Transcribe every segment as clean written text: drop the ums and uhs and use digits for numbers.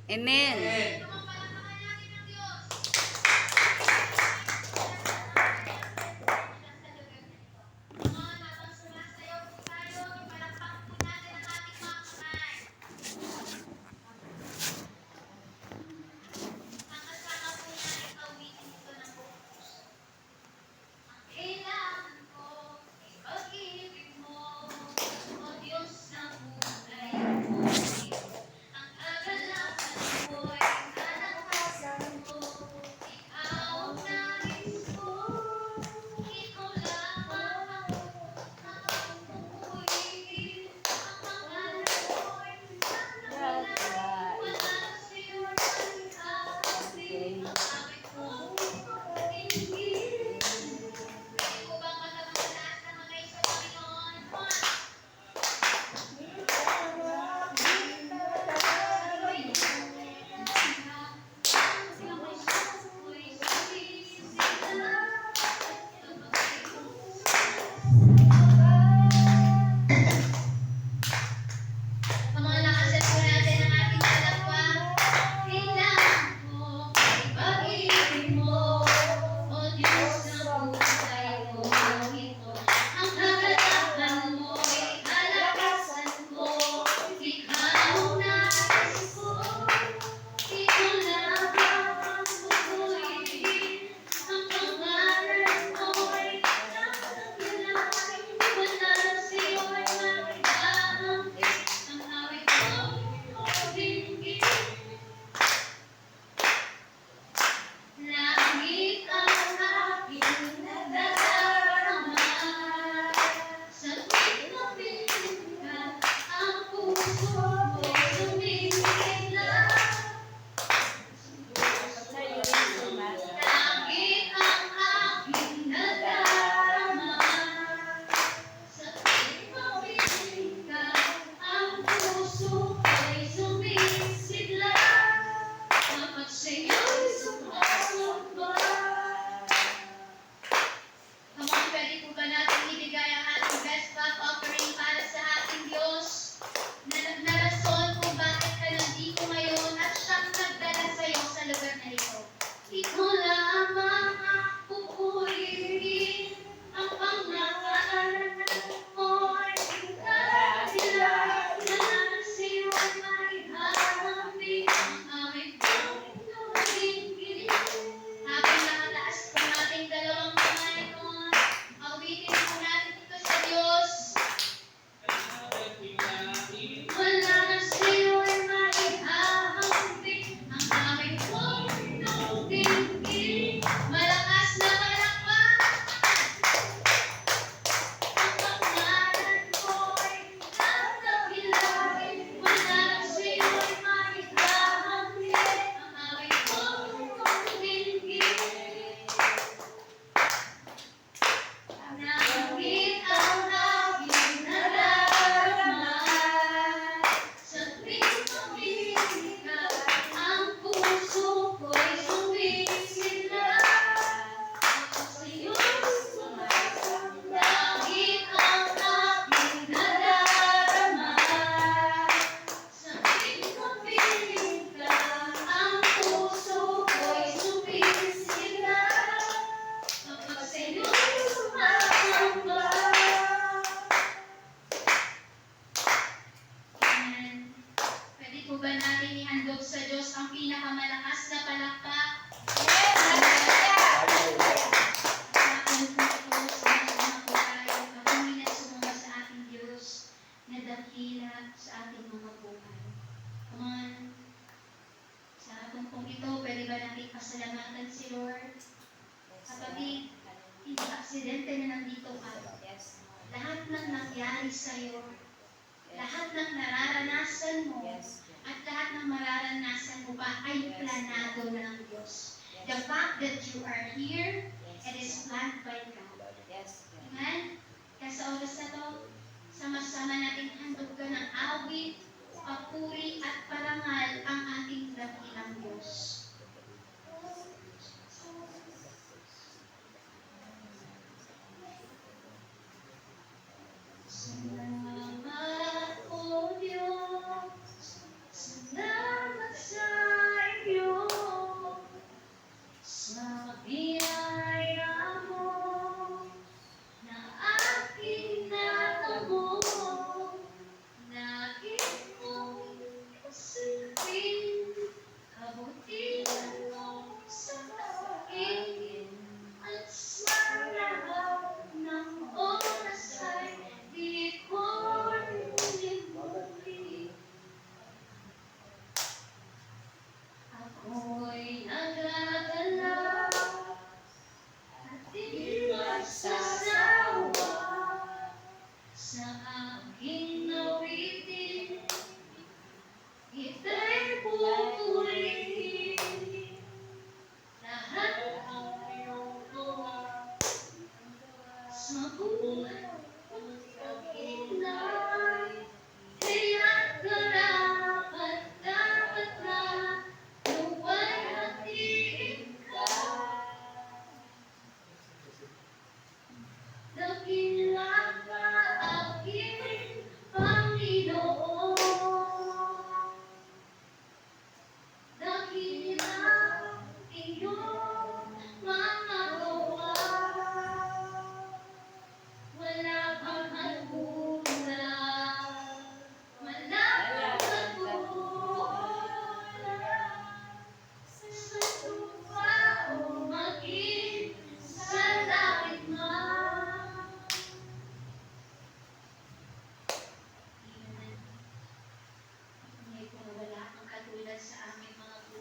Amen.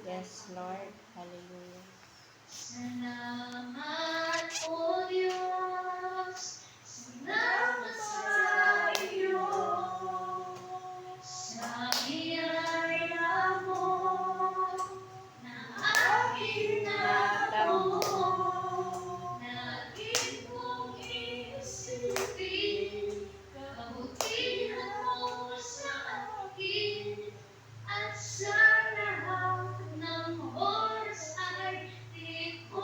Yes, Lord. Hallelujah. Salamat, O Diyos. Salamat sa iyo. Sa biyaya mo na aking natamo. Naging kong iisipin kabutihan mo sa akin. At sa lahat ng oras ay di ko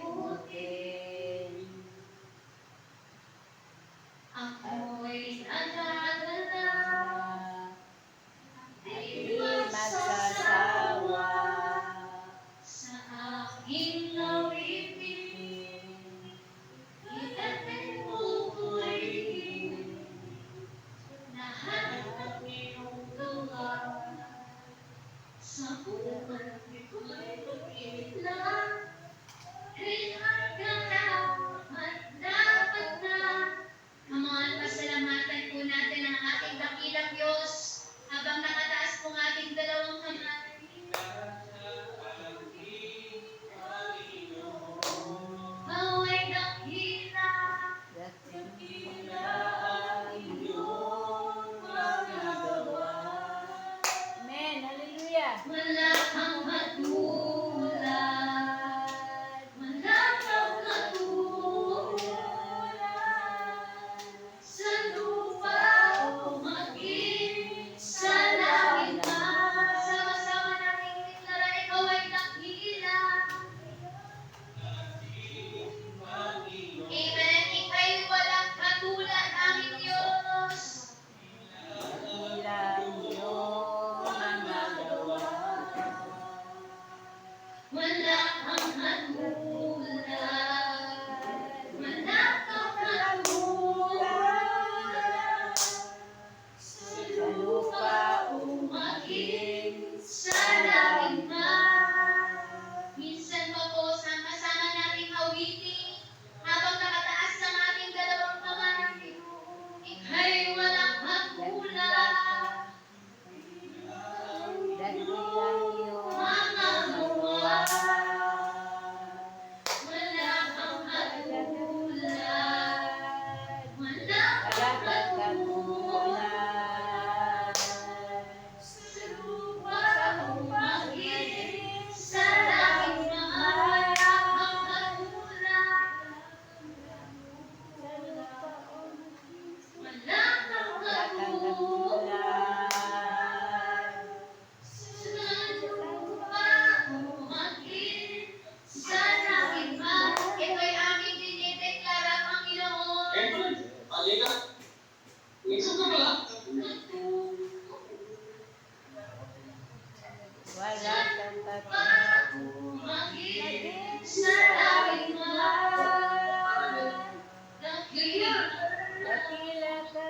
lilimutin. Ako'y nadadala, di magsasawa sa aking awitin. Itatin mo ko'y lahat ng iyong gawa. Sa buwan ko'y mag-ilan, kaya karapat dapat na. Come on, pasalamatan po natin ang ating dakilang Diyos habang nakataas po ang ating dalawang kamay. Away dakila, dakila ang iyong mga gawa. Amen. Hallelujah. Wala kang katulad, wala kang katulad, sa lupa o maging sa langit man. Sama-sama nating deklara, ikaw ay dakila. Amen. Ika'y walang katulad, aming Diyos. Dakila ang iyong mga gawa. Wala kang katulad, wala kang katulad, sa lupa o maging sa langit man. Minsan pa po, sama-sama nating awitin habang nakataas ang ating dalawang kamay. Ika'y walang katulad, Dakila ang iyong mga gawa. Wala kang katulad, wala kang katulad, sa lupa o maging sa langit man. Wala kang katulad, wala kang katulad, sa lupa o maging sa langit man. Ito'y aming dinideklara, Panginoon. Wala kang Lupa katulad. o maging sa langit man. Dakila. Dakila ka.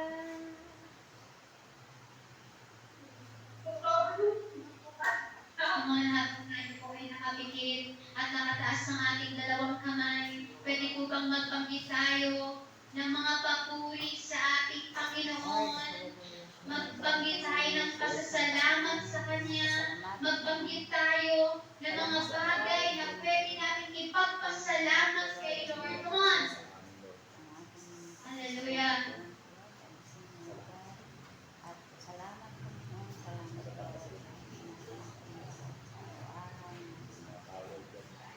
Mga habang tayo po ay nakabigit at nakataas ng ating dalawang kamay, pwede po bang magbanggit tayo ng mga papuri sa ating Panginoon? Magbanggit tayo ng pasasalamat sa Kanya. Magbanggit tayo ng mga bagay na pwede natin ipagpasalamat kay Lord. Come on! Hallelujah! At salamat po. Salamat po.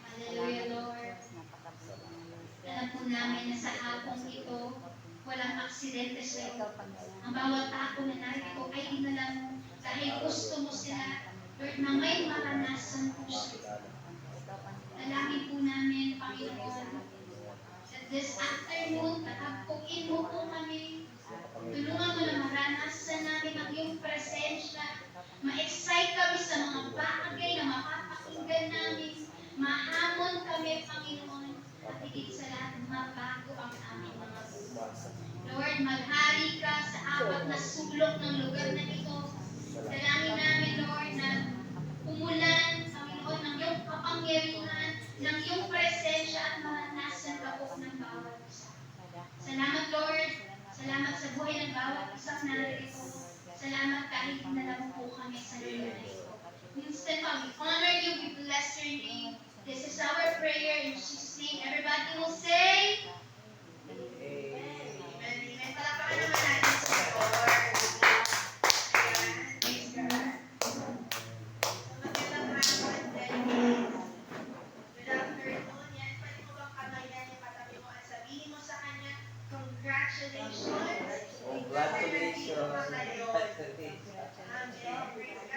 Hallelujah, Lord. Napakabuti ng Lord. Alam po namin na sa hapong ito, walang aksidente sa iyo. Ikaw Panginoon. Ang bawat tao na narito ay dinala mo dahil gusto mo sila, Lord, na may maranasan po sila. Ikaw Panginoon. Dalangin po namin, Panginoon, that this afternoon, tatagpuin mo po kami. Tulungan mo na maranasan namin ang iyong presensya. Ma-excite kami sa mga bagay na mapapakinggan namin. Mahamon kami, Panginoon. At higit sa lahat, mabago ang aming mga buhay. Lord, maghari ka sa apat na sulok ng lugar na ito. Dalangin namin, Lord, na umulan, Panginoon, ng iyong kapangyarihan, ng iyong presensya at maranasan ka po ng bawat isa. Salamat, Lord. Salamat sa buhay ng bawat isang narito. Salamat kahit nalaman po kami sa lugar na ito. Instead, we honor you, we bless your name. This is our prayer in Jesus' name. Everybody will say, Amen. Amen. Palakpakan naman natin sa Lord. Ayan. Praise God. Magandang hapon, Dennis. Good afternoon. Yan, pwede mo bang kamayan yung katabi mo at sabihin mo sa kanya, congratulations. Congratulations. Amen. Praise